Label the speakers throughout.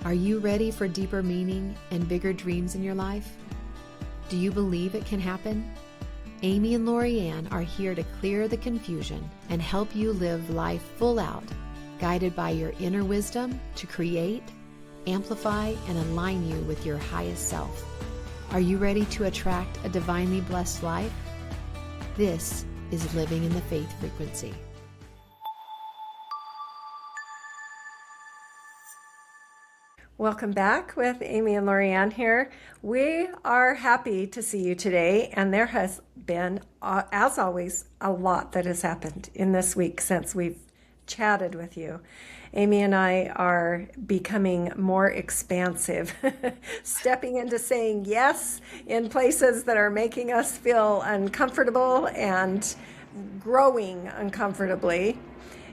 Speaker 1: Are you ready for deeper meaning and bigger dreams in your life? Do you believe it can happen? Amy and LoriAnn are here to clear the confusion and help you live life full out, guided by your inner wisdom to create, amplify, and align you with your highest self. Are you ready to attract a divinely blessed life? This is Living in the Faith Frequency.
Speaker 2: Welcome back with Amy and LoriAnn here. We are happy to see you today, and there has been, as always, a lot that has happened in this week since we've chatted with you. Amy and I are becoming more expansive, stepping into saying yes in places that are making us feel uncomfortable and growing uncomfortably.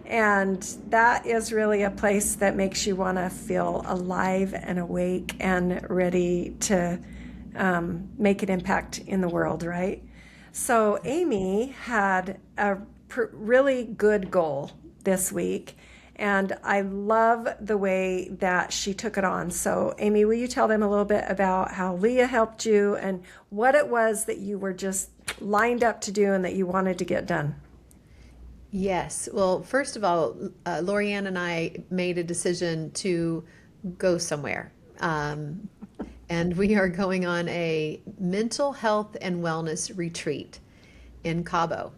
Speaker 2: And that is really a place that makes you want to feel alive and awake and ready to make an impact in the world, right? So Amy had a really good goal this week, and I love the way that she took it on. So Amy, will you tell them a little bit about how Leah helped you and what it was that you were just lined up to do and that you wanted to get done?
Speaker 1: Yes. Well, first of all, LoriAnn and I made a decision to go somewhere. And we are going on a mental health and wellness retreat in Cabo.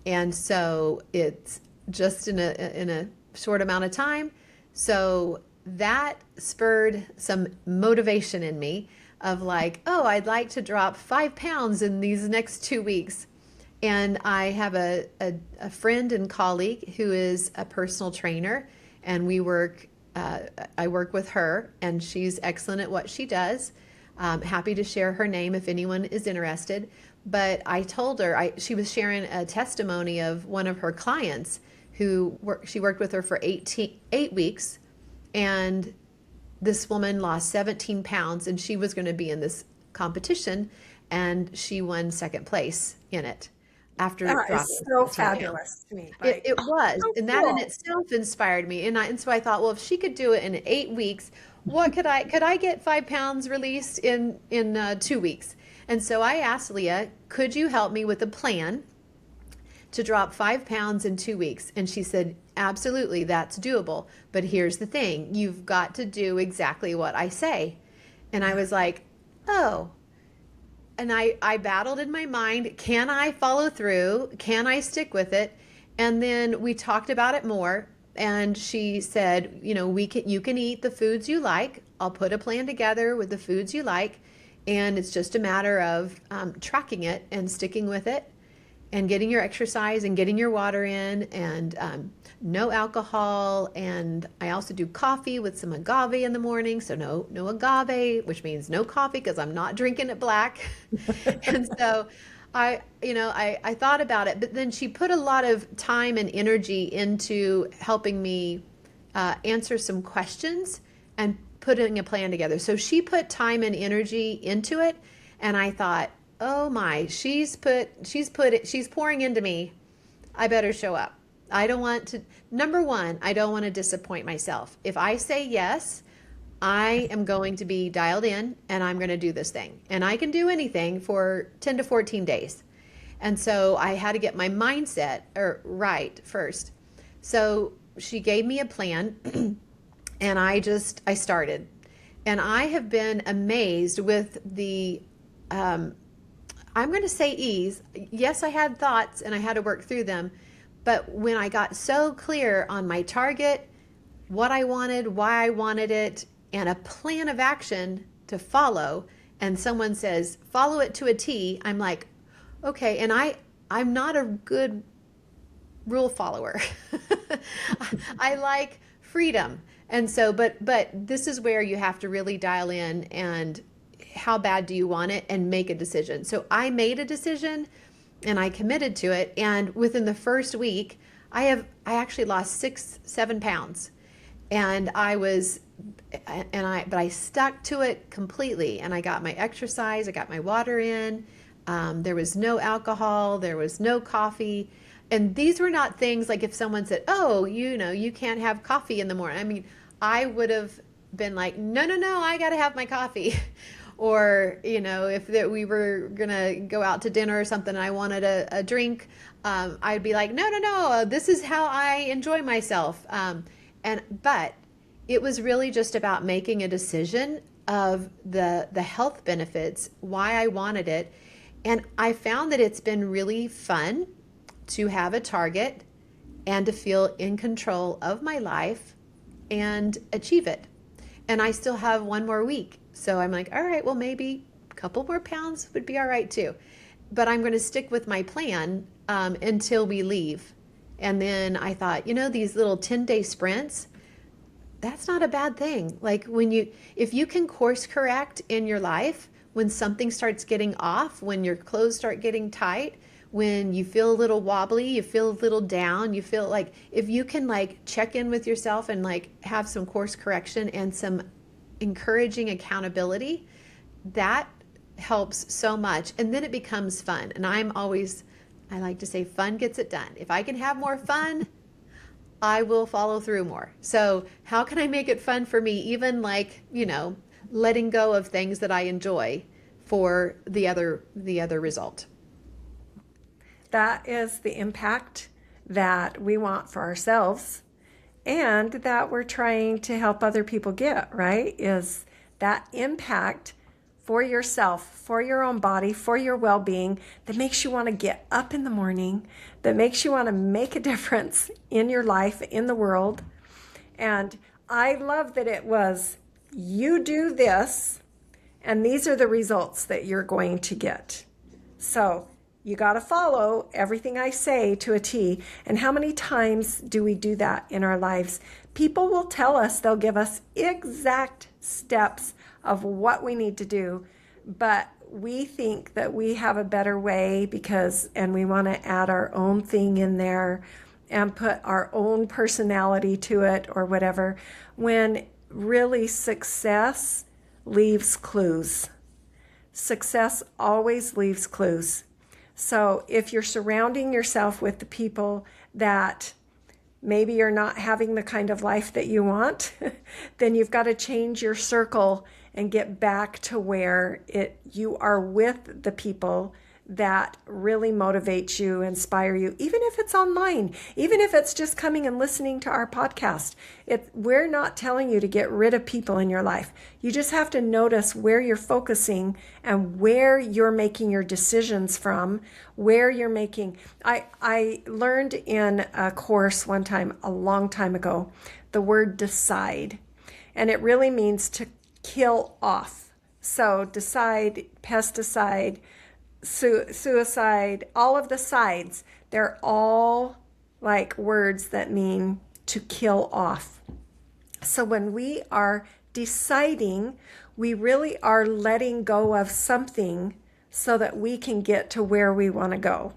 Speaker 1: And so it's just in a short amount of time. So that spurred some motivation in me of like, oh, I'd like to drop 5 pounds in these next 2 weeks. And I have a friend and colleague who is a personal trainer, and I work with her, and she's excellent at what she does. Happy to share her name if anyone is interested. But I told her, she was sharing a testimony of one of her clients she worked with her for 8 weeks, and this woman lost 17 pounds, and she was going to be in this competition, and she won second place in it. After
Speaker 2: that is so fabulous to me.
Speaker 1: It was,
Speaker 2: so
Speaker 1: and that
Speaker 2: cool.
Speaker 1: in itself inspired me. And so I thought, well, if she could do it in 8 weeks, what could I get 5 pounds released in 2 weeks? And so I asked Leah, could you help me with a plan to drop 5 pounds in 2 weeks? And she said, absolutely, that's doable. But here's the thing, you've got to do exactly what I say. And I was like, oh. And I battled in my mind, can I follow through? Can I stick with it? And then we talked about it more. And she said, you can eat the foods you like. I'll put a plan together with the foods you like. And it's just a matter of tracking it and sticking with it and getting your exercise and getting your water in, and no alcohol. And I also do coffee with some agave in the morning. So no agave, which means no coffee because I'm not drinking it black. And so I thought about it, but then she put a lot of time and energy into helping me answer some questions and putting a plan together. So she put time and energy into it. And I thought, oh my, she's pouring into me. I better show up. I don't want to disappoint myself. If I say yes, I am going to be dialed in and I'm going to do this thing. And I can do anything for 10 to 14 days. And so I had to get my mindset right first. So she gave me a plan and I started. And I have been amazed with the, I'm going to say ease. Yes, I had thoughts and I had to work through them. But when I got so clear on my target, what I wanted, why I wanted it, and a plan of action to follow, and someone says, follow it to a T, I'm like, okay. And I'm not a good rule follower. I like freedom. And so, but this is where you have to really dial in and how bad do you want it and make a decision. So I made a decision and I committed to it. And within the first week, I actually lost 6-7 pounds. And but I stuck to it completely. And I got my exercise, I got my water in. There was no alcohol, there was no coffee. And these were not things like if someone said, oh, you can't have coffee in the morning. I mean, I would have been like, no, no, no, I got to have my coffee. Or, if we were going to go out to dinner or something and I wanted a drink, I'd be like, no, no, no, this is how I enjoy myself. But it was really just about making a decision of the health benefits, why I wanted it. And I found that it's been really fun to have a target and to feel in control of my life and achieve it. And I still have one more week. So I'm like, all right, well, maybe a couple more pounds would be all right too. But I'm going to stick with my plan until we leave. And then I thought, these little 10-day sprints, that's not a bad thing. Like if you can course correct in your life, when something starts getting off, when your clothes start getting tight, when you feel a little wobbly, you feel a little down, you feel like if you can check in with yourself and have some course correction and some encouraging accountability, that helps so much. And then it becomes fun. And I like to say fun gets it done. If I can have more fun, I will follow through more. So how can I make it fun for me? Even letting go of things that I enjoy for the other result.
Speaker 2: That is the impact that we want for ourselves and that we're trying to help other people get, right? Is that impact for yourself, for your own body, for your well-being that makes you want to get up in the morning, that makes you want to make a difference in your life, in the world. And I love that it was, you do this, and these are the results that you're going to get. So you got to follow everything I say to a T. And how many times do we do that in our lives? People will tell us, they'll give us exact steps of what we need to do, but we think that we have a better way and we want to add our own thing in there and put our own personality to it or whatever, when really success leaves clues. Success always leaves clues. So if you're surrounding yourself with the people that maybe you're not having the kind of life that you want, then you've got to change your circle and get back to where you are with the people that really motivate you, inspire you, even if it's online, even if it's just coming and listening to our podcast. We're not telling you to get rid of people in your life. You just have to notice where you're focusing and where you're making your decisions from, where you're making. I learned in a course one time, a long time ago, the word decide, and it really means to kill off. So decide, pesticide, suicide, all of the sides, they're all like words that mean to kill off. So when we are deciding, we really are letting go of something so that we can get to where we want to go.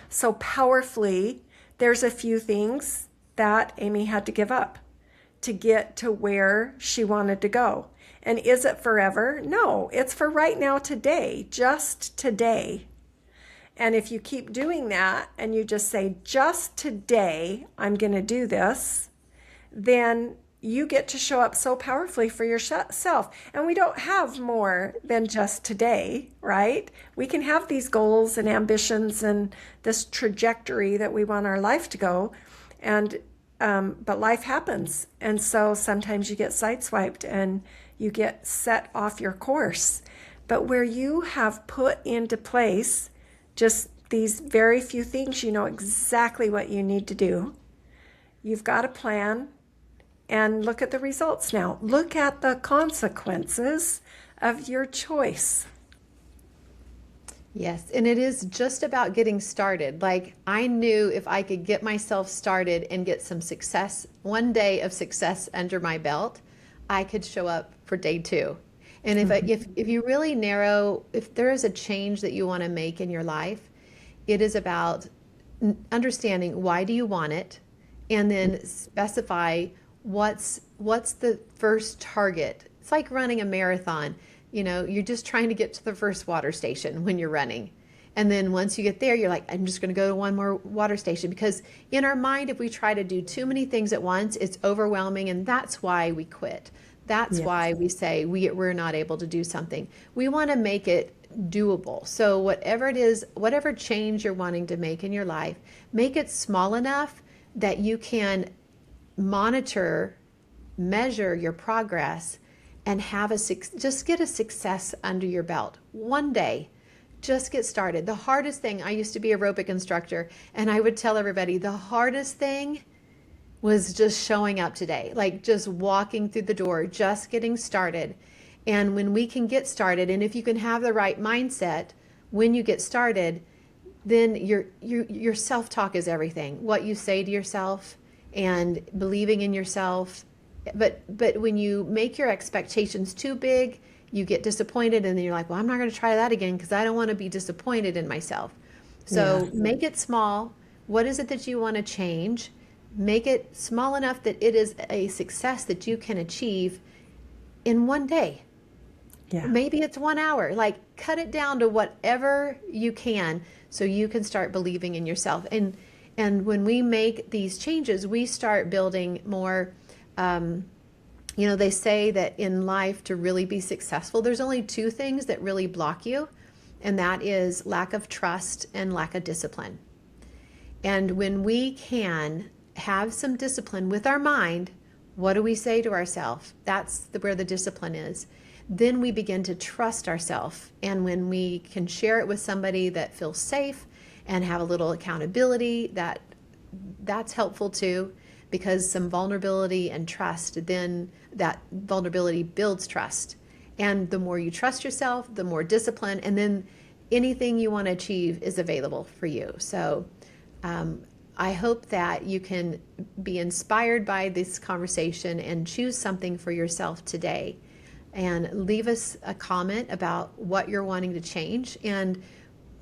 Speaker 2: So powerfully, there's a few things that Amy had to give up to get to where she wanted to go. And is it forever? No, it's for right now, today, just today. And if you keep doing that and you just say, just today, I'm going to do this, then you get to show up so powerfully for yourself. And we don't have more than just today, right? We can have these goals and ambitions and this trajectory that we want our life to go. But life happens. And so sometimes you get sideswiped and you get set off your course. But where you have put into place just these very few things, you know exactly what you need to do. You've got a plan, and look at the results now. Look at the consequences of your choice.
Speaker 1: Yes, and it is just about getting started. Like, I knew if I could get myself started and get some success, one day of success under my belt, I could show up for day two. And if you really narrow, if there is a change that you want to make in your life, it is about understanding why do you want it, and then specify what's the first target. It's like running a marathon. You know, you're just trying to get to the first water station when you're running. And then once you get there, you're like, I'm just going to go to one more water station. Because in our mind, if we try to do too many things at once, it's overwhelming. And that's why we quit. That's
Speaker 2: Yes.
Speaker 1: why we say we're not able to do something. We want to make it doable. So whatever it is, whatever change you're wanting to make in your life, make it small enough that you can monitor, measure your progress, and have just get a success under your belt one day. Just get started. The hardest thing, I used to be an aerobic instructor, and I would tell everybody the hardest thing was just showing up today, like just walking through the door, just getting started. And when we can get started, and if you can have the right mindset when you get started, then your self-talk is everything. What you say to yourself and believing in yourself. But when you make your expectations too big, you get disappointed, and then you're like, well, I'm not going to try that again because I don't want to be disappointed in myself. So make it small. What is it that you want to change? Make it small enough that it is a success that you can achieve in one day.
Speaker 2: Yeah.
Speaker 1: Maybe it's 1 hour. Like, cut it down to whatever you can so you can start believing in yourself. And when we make these changes, we start building more. They say that in life, to really be successful, there's only two things that really block you, and that is lack of trust and lack of discipline. And when we can have some discipline with our mind, what do we say to ourselves? That's where the discipline is. Then we begin to trust ourselves. And when we can share it with somebody that feels safe and have a little accountability, that's helpful too, because some vulnerability and trust, then that vulnerability builds trust. And the more you trust yourself, the more discipline, and then anything you want to achieve is available for you. So I hope that you can be inspired by this conversation and choose something for yourself today. And leave us a comment about what you're wanting to change and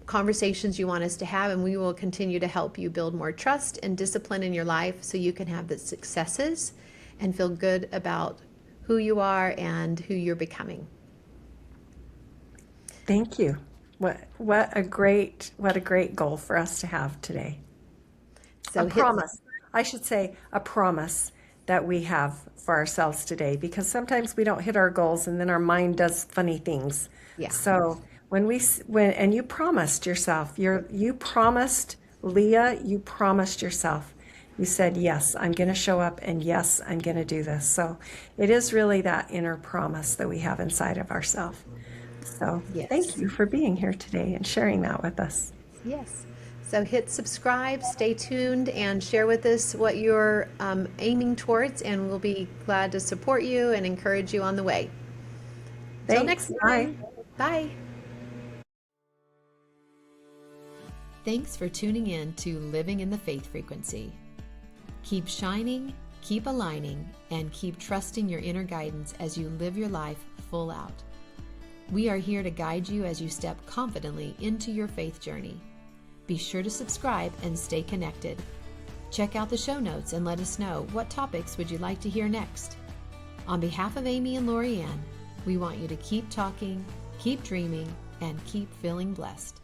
Speaker 1: conversations you want us to have, and we will continue to help you build more trust and discipline in your life so you can have the successes and feel good about who you are and who you're becoming.
Speaker 2: Thank you. What a great goal for us to have today.
Speaker 1: So
Speaker 2: A promise. I should say a promise that we have for ourselves today, because sometimes we don't hit our goals and then our mind does funny things.
Speaker 1: Yeah.
Speaker 2: So when you promised yourself, you promised Leah, you promised yourself. You said, yes, I'm going to show up, and yes, I'm going to do this. So it is really that inner promise that we have inside of ourselves. So
Speaker 1: Yes.
Speaker 2: Thank you for being here today and sharing that with us.
Speaker 1: Yes. So hit subscribe, stay tuned, and share with us what you're aiming towards, and we'll be glad to support you and encourage you on the way. Till
Speaker 2: Thanks.
Speaker 1: next
Speaker 2: Bye.
Speaker 1: time. Bye. Thanks for tuning in to Living in the Faith Frequency. Keep shining, keep aligning, and keep trusting your inner guidance as you live your life full out. We are here to guide you as you step confidently into your faith journey. Be sure to subscribe and stay connected. Check out the show notes and let us know what topics would you like to hear next. On behalf of Amy and LoriAnn, we want you to keep talking, keep dreaming, and keep feeling blessed.